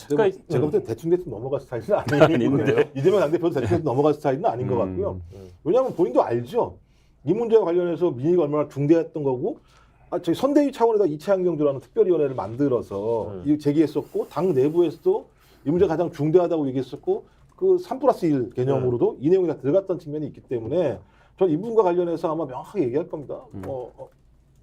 그러니까 제가 볼 때 대충 넘어갈 스타일은 아닌데 이재명 당대표도 대충 넘어갈 스타일은 아닌 것 같고요. 왜냐하면 본인도 알죠. 이 문제와 관련해서 민의가 얼마나 중대했던 거고 저희 선대위 차원에다 이채양 경주라는 특별위원회를 만들어서 이 제기했었고 당 내부에서도 이 문제가 가장 중대하다고 얘기했었고 그 3+1 개념으로도 이 내용이 다 들어갔던 측면이 있기 때문에 저는 이 부분과 관련해서 아마 명확하게 얘기할 겁니다.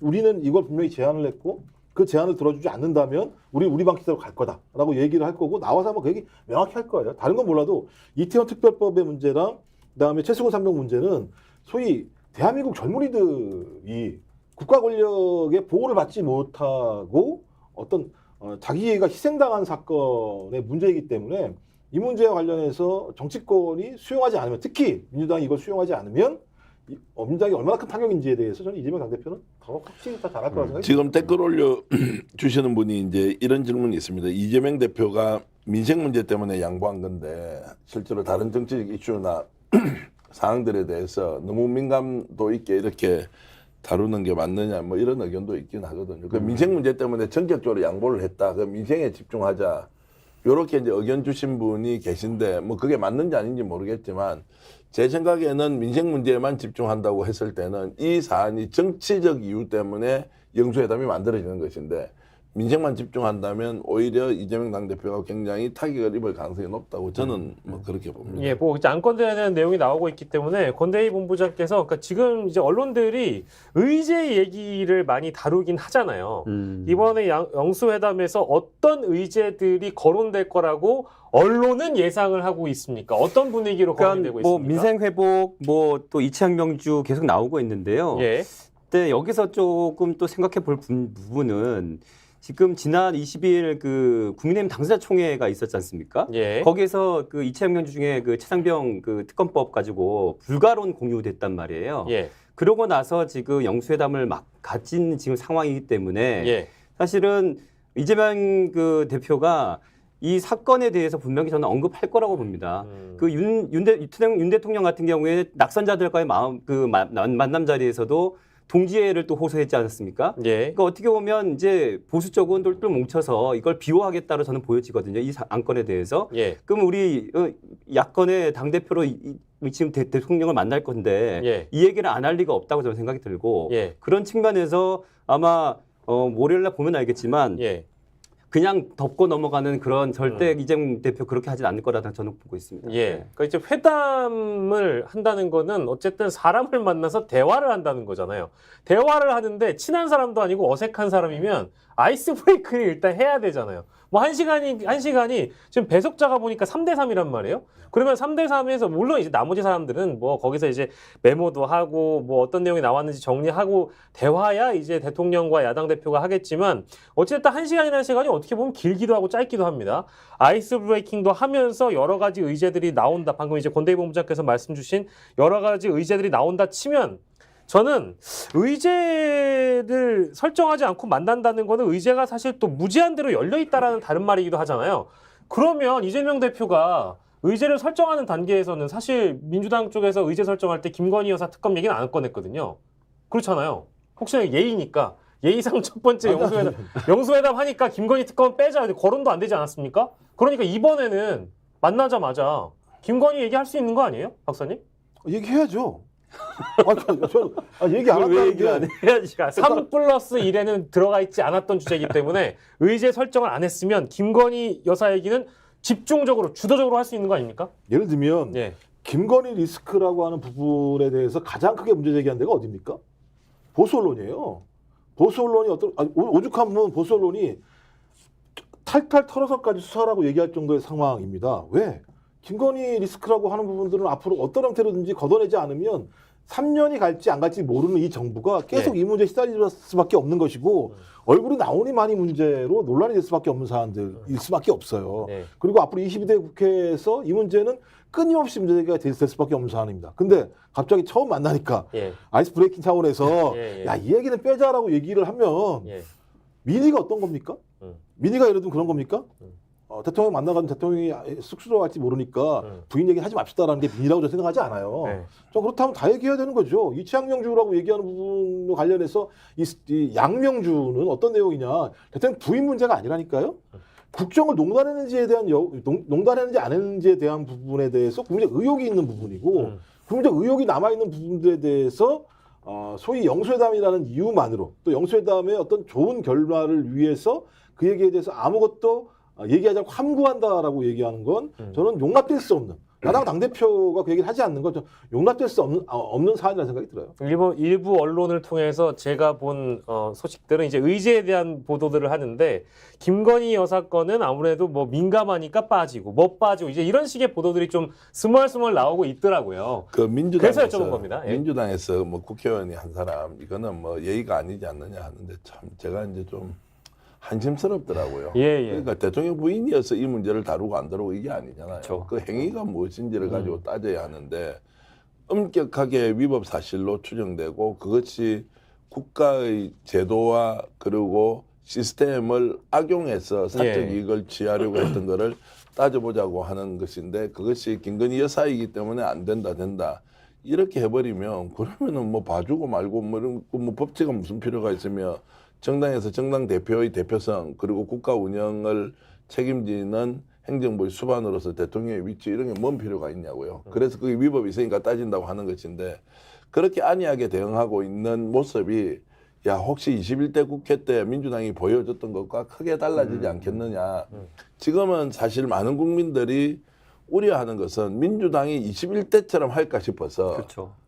우리는 이걸 분명히 제안을 했고 그 제안을 들어주지 않는다면 우리 방식대로 갈 거다라고 얘기를 할 거고 나와서 아마 그 얘기 명확히 할 거예요. 다른 건 몰라도 이태원 특별법의 문제랑 그다음에 최수근 3명 문제는 소위 대한민국 젊은이들이 국가 권력의 보호를 받지 못하고 어떤 자기가 희생당한 사건의 문제이기 때문에 이 문제와 관련해서 정치권이 수용하지 않으면 특히 민주당이 이걸 수용하지 않으면 민주당이 얼마나 큰 타격인지에 대해서 저는 이재명 당대표는 더 확실히 다 잘할 거라고 생각합니다. 지금 댓글 올려 주시는 분이 이제 이런 질문이 있습니다. 이재명 대표가 민생 문제 때문에 양보한 건데 실제로 다른 정치적 이슈나 사항들에 대해서 너무 민감도 있게 이렇게 다루는 게 맞느냐 뭐 이런 의견도 있긴 하거든요. 그 민생 문제 때문에 전격적으로 양보를 했다. 그 민생에 집중하자. 요렇게 이제 의견 주신 분이 계신데 뭐 그게 맞는지 아닌지 모르겠지만 제 생각에는 민생 문제에만 집중한다고 했을 때는 이 사안이 정치적 이유 때문에 영수회담이 만들어지는 것인데 민생만 집중한다면 오히려 이재명 당대표가 굉장히 타격을 입을 가능성이 높다고 저는 뭐 그렇게 봅니다. 예, 뭐 이제 안건대에 대한 내용이 나오고 있기 때문에 권대희 본부장께서 그러니까 지금 이제 언론들이 의제 얘기를 많이 다루긴 하잖아요. 이번에 영수회담에서 어떤 의제들이 거론될 거라고 언론은 예상을 하고 있습니까? 어떤 분위기로 거론되고 뭐 있습니까? 민생 회복, 뭐 또 이채양 명주 계속 나오고 있는데요. 예. 근데 여기서 조금 또 생각해 볼 부분은 지금 지난 20일 그 국민의힘 당사자 총회가 있었지 않습니까? 예. 거기에서 그 이채양 명주 중에 그 최상병 그 특검법 가지고 불가론 공유됐단 말이에요. 예. 그러고 나서 지금 영수회담을 막 가진 지금 상황이기 때문에 예. 사실은 이재명 그 대표가 이 사건에 대해서 분명히 저는 언급할 거라고 봅니다. 그 윤 대통령 같은 경우에 낙선자들과의 만남 자리에서도 동지회를 또 호소했지 않았습니까? 예. 그러니까 어떻게 보면 이제 보수 쪽은 똘똘 뭉쳐서 이걸 비호하겠다로 저는 보여지거든요. 이 안건에 대해서. 예. 그럼 우리 야권의 당대표로 지금 대통령을 만날 건데 예. 이 얘기를 안 할 리가 없다고 저는 생각이 들고 예. 그런 측면에서 아마 월요일날 보면 알겠지만 예. 그냥 덮고 넘어가는 그런 절대 이재명 대표 그렇게 하진 않을 거라고 저는 보고 있습니다. 예. 그러니까 이제 회담을 한다는 거는 어쨌든 사람을 만나서 대화를 한다는 거잖아요. 대화를 하는데 친한 사람도 아니고 어색한 사람이면 아이스 브레이크를 일단 해야 되잖아요. 뭐 한 시간이 지금 배석자가 보니까 3대3이란 말이에요. 그러면 3대3에서 물론 이제 나머지 사람들은 뭐 거기서 이제 메모도 하고 뭐 어떤 내용이 나왔는지 정리하고 대화야 이제 대통령과 야당 대표가 하겠지만 어쨌든 1시간이라는 시간이 어떻게 보면 길기도 하고 짧기도 합니다. 아이스 브레이킹도 하면서 여러 가지 의제들이 나온다. 방금 이제 권대희 본부장께서 말씀 주신 여러 가지 의제들이 나온다 치면 저는 의제를 설정하지 않고 만난다는 거는 의제가 사실 또 무제한대로 열려있다라는 다른 말이기도 하잖아요. 그러면 이재명 대표가 의제를 설정하는 단계에서는 사실 민주당 쪽에서 의제 설정할 때 김건희 여사 특검 얘기는 안 꺼냈거든요. 그렇잖아요. 혹시나 예의니까. 예의상 첫 번째 영수회담 하니까 김건희 특검 빼자. 근데 거론도 안 되지 않았습니까? 그러니까 이번에는 만나자마자 김건희 얘기할 수 있는 거 아니에요? 박사님? 얘기해야죠. 얘기 안 한다는 게 해야지. 3+1에는 들어가 있지 않았던 주제이기 때문에 의제 설정을 안 했으면 김건희 여사 얘기는 집중적으로 주도적으로 할 수 있는 거 아닙니까? 예를 들면 예. 김건희 리스크라고 하는 부분에 대해서 가장 크게 문제 제기한 데가 어디입니까? 보수 언론이에요. 보수 언론이 오죽하면 보수 언론이 탈탈 털어서까지 수사라고 얘기할 정도의 상황입니다. 왜? 김건희 리스크라고 하는 부분들은 앞으로 어떤 형태로든지 걷어내지 않으면 3년이 갈지 안 갈지 모르는 이 정부가 계속 이 문제에 시달릴 수밖에 없는 것이고 얼굴이 나오니 많이 문제로 논란이 될 수밖에 없는 사안들일 수밖에 없어요. 그리고 앞으로 22대 국회에서 이 문제는 끊임없이 문제가 될 수밖에 없는 사안입니다. 근데 갑자기 처음 만나니까 아이스 브레이킹 차원에서 야, 이 얘기는 빼자라고 얘기를 하면 민의가 어떤 겁니까? 민의가 예를 들면 그런 겁니까? 대통령 만나가면 대통령이 쑥스러워할지 모르니까 부인 얘기 하지 맙시다라는 게 민의라고 저는 생각하지 않아요. 저 그렇다면 다 얘기해야 되는 거죠. 이채양 명주라고 얘기하는 부분과 관련해서 이 양명주는 어떤 내용이냐. 대통령 부인 문제가 아니라니까요. 국정을 농단했는지에 대한 농단했는지 안 했는지에 대한 부분에 대해서 국민적 의혹이 있는 부분이고 국민적 의혹이 남아 있는 부분들에 대해서 소위 영수회담이라는 이유만으로 또 영수회담의 어떤 좋은 결과를 위해서 그 얘기에 대해서 아무것도 얘기하지 않고 함구한다라고 얘기하는 건 저는 용납될 수 없는 야당 당대표가 그 얘기를 하지 않는 건 좀 용납될 수 없는 사안이라는 생각이 들어요. 일부 언론을 통해서 제가 본 소식들은 이제 의제에 대한 보도들을 하는데 김건희 여사 건은 아무래도 뭐 민감하니까 빠지고 못 빠지고 이제 이런 식의 보도들이 좀 스멀스멀 나오고 있더라고요. 그 민주당에서 그래서 여쭤본 겁니다. 예. 민주당에서 뭐 국회의원이 한 사람 이거는 뭐 예의가 아니지 않느냐 하는데 참 제가 이제 좀 한심스럽더라고요. 예. 그러니까 대통령 부인이어서 이 문제를 다루고 안 다루고 이게 아니잖아요. 그렇죠. 그 행위가 무엇인지를 가지고 따져야 하는데 엄격하게 위법 사실로 추정되고 그것이 국가의 제도와 그리고 시스템을 악용해서 사적 이익을 취하려고 했던 거를 따져보자고 하는 것인데 그것이 김건희 여사이기 때문에 안 된다. 이렇게 해버리면 그러면은 뭐 봐주고 말고 뭐 법제가 무슨 필요가 있으며 정당에서 정당 대표의 대표성 그리고 국가 운영을 책임지는 행정부의 수반으로서 대통령의 위치 이런 게 뭔 필요가 있냐고요. 그래서 그게 위법이 있으니까 따진다고 하는 것인데 그렇게 안이하게 대응하고 있는 모습이 야 혹시 21대 국회 때 민주당이 보여줬던 것과 크게 달라지지 않겠느냐. 지금은 사실 많은 국민들이 우려하는 것은 민주당이 21대처럼 할까 싶어서 그렇죠.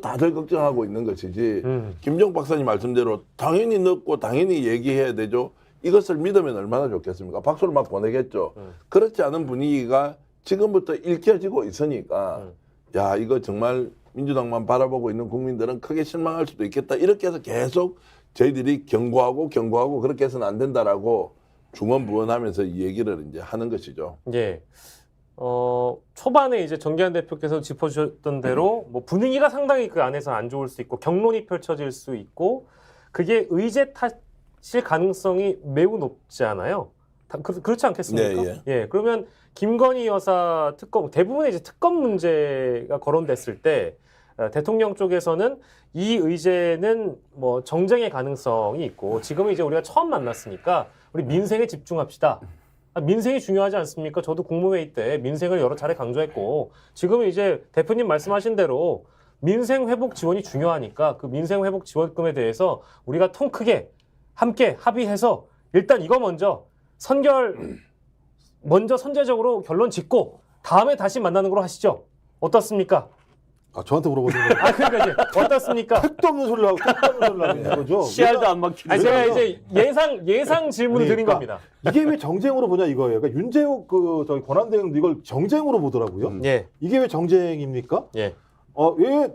다들 걱정하고 있는 것이지 김종 박사님 말씀대로 당연히 넣고 당연히 얘기해야 되죠. 이것을 믿으면 얼마나 좋겠습니까? 박수를 막 보내겠죠. 그렇지 않은 분위기가 지금부터 읽혀지고 있으니까 야 이거 정말 민주당만 바라보고 있는 국민들은 크게 실망할 수도 있겠다. 이렇게 해서 계속 저희들이 경고하고 그렇게 해서는 안 된다라고 중언부언하면서 이 얘기를 이제 하는 것이죠. 예. 초반에 이제 정기환 대표께서 짚어주셨던 대로 뭐 분위기가 상당히 그 안에서 안 좋을 수 있고 경론이 펼쳐질 수 있고 그게 의제 탓일 가능성이 매우 높잖아요. 그렇지 않겠습니까? 예. 그러면 김건희 여사 특검 대부분의 이제 특검 문제가 거론됐을 때 대통령 쪽에서는 이 의제는 뭐 정쟁의 가능성이 있고 지금은 이제 우리가 처음 만났으니까 우리 민생에 집중합시다. 민생이 중요하지 않습니까? 저도 국무회의 때 민생을 여러 차례 강조했고 지금은 이제 대표님 말씀하신 대로 민생 회복 지원이 중요하니까 그 민생 회복 지원금에 대해서 우리가 통 크게 함께 합의해서 일단 이거 먼저 선제적으로 결론 짓고 다음에 다시 만나는 걸로 하시죠. 어떻습니까? 저한테 물어보는 거예요. 그러니까 이제 어떻습니까? 택도 없는 소리를 하고 있는 거죠. 씨알도 안 막히는. 제가 이제 예상 질문을 드린 겁니다. 이게 왜 정쟁으로 보냐 이거예요. 그러니까 윤재욱 저기 권한대행도 이걸 정쟁으로 보더라고요. 예. 이게 왜 정쟁입니까? 예. 왜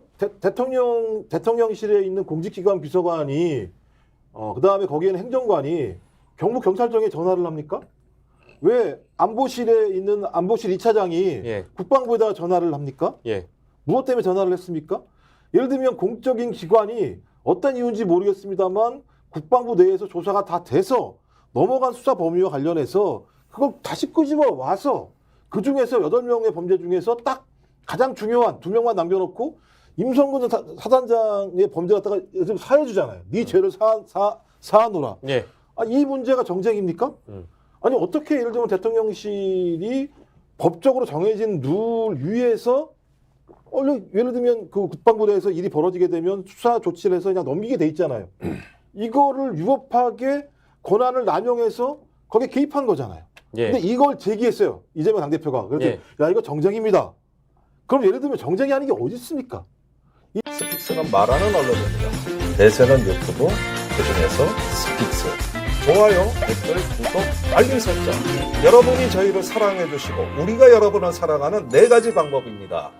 대통령실에 있는 공직기관 비서관이 그다음에 거기에는 행정관이 경북경찰청에 전화를 합니까? 왜 안보실에 있는 안보실 2차장이 국방부에다가 전화를 합니까? 예. 무엇 때문에 전화를 했습니까? 예를 들면 공적인 기관이 어떤 이유인지 모르겠습니다만 국방부 내에서 조사가 다 돼서 넘어간 수사 범위와 관련해서 그걸 다시 끄집어 와서 그중에서 8명의 범죄 중에서 딱 가장 중요한 2명만 남겨놓고 임성근 사단장의 범죄 갖다가 요즘 사해주잖아요. 네 죄를 사하노라. 예. 이 문제가 정쟁입니까? 아니 어떻게 예를 들면 대통령실이 법적으로 정해진 룰 위에서 예를 들면 그 국방부 내에서 일이 벌어지게 되면 수사 조치를 해서 그냥 넘기게 돼 있잖아요. 이거를 유법하게 권한을 남용해서 거기에 개입한 거잖아요. 근데 이걸 제기했어요. 이재명 당대표가. 그래서 야 이거 정쟁입니다. 그럼 예를 들면 정쟁이 아닌 게 어디 있습니까? 스픽스는 말하는 언론입니다. 대세는 유튜브, 그중에서 스픽스. 좋아요, 댓글, 구독, 알림 설정. 여러분이 저희를 사랑해 주시고 우리가 여러분을 사랑하는 4가지 방법입니다.